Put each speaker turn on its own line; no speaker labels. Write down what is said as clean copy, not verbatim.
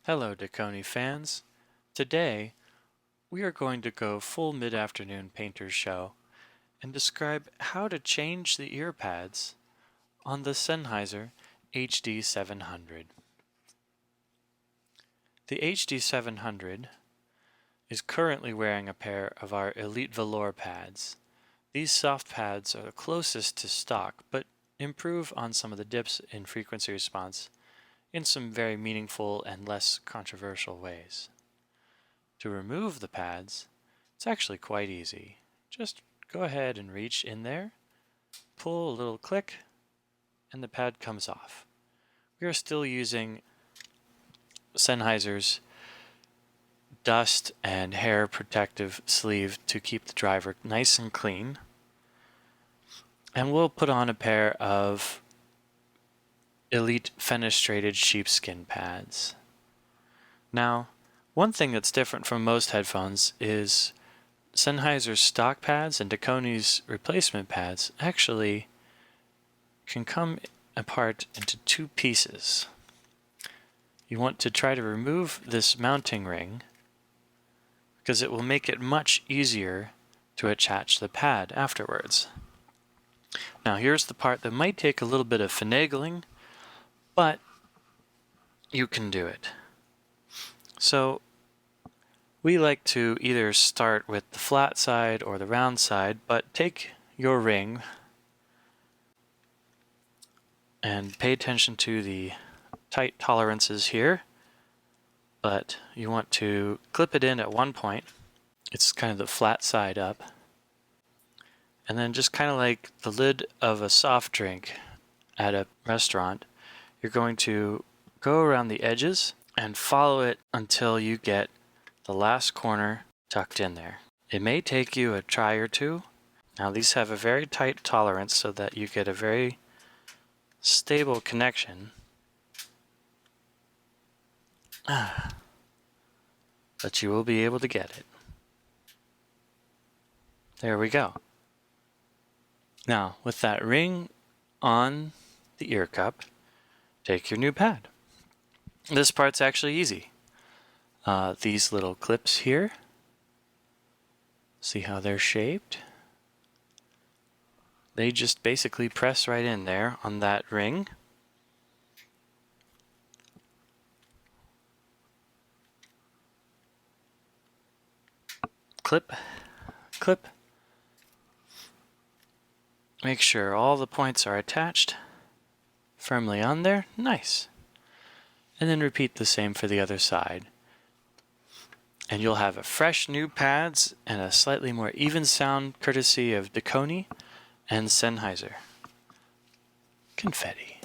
Hello, Dekoni fans. Today, we are going to go full mid-afternoon painter's show and describe how to change the ear pads on the Sennheiser HD700. The HD700 is currently wearing a pair of our Elite Velour pads. These soft pads are the closest to stock, but improve on some of the dips in frequency response in some very meaningful and less controversial ways. To remove the pads, it's actually quite easy. Just go ahead and reach in there, pull a little click, and the pad comes off. We are still using Sennheiser's dust and hair protective sleeve to keep the driver nice and clean. And we'll put on a pair of Elite fenestrated sheepskin pads. Now, one thing that's different from most headphones is Sennheiser's stock pads and Dekoni's replacement pads actually can come apart into two pieces. You want to try to remove this mounting ring because it will make it much easier to attach the pad afterwards. Now here's the part that might take a little bit of finagling, but you can do it. So we like to either start with the flat side or the round side, but take your ring and pay attention to the tight tolerances here, but you want to clip it in at one point. It's kind of the flat side up. And then just kind of like the lid of a soft drink at a restaurant, you're going to go around the edges and follow it until you get the last corner tucked in there. It may take you a try or two. Now these have a very tight tolerance so that you get a very stable connection. But you will be able to get it. There we go. Now, with that ring on the ear cup, take your new pad. This part's actually easy. These little clips here, see how they're shaped? They just basically press right in there on that ring. Clip, clip. Make sure all the points are attached firmly on there. Nice. And then repeat the same for the other side. And you'll have a fresh new pads and a slightly more even sound courtesy of Dekoni and Sennheiser. Confetti.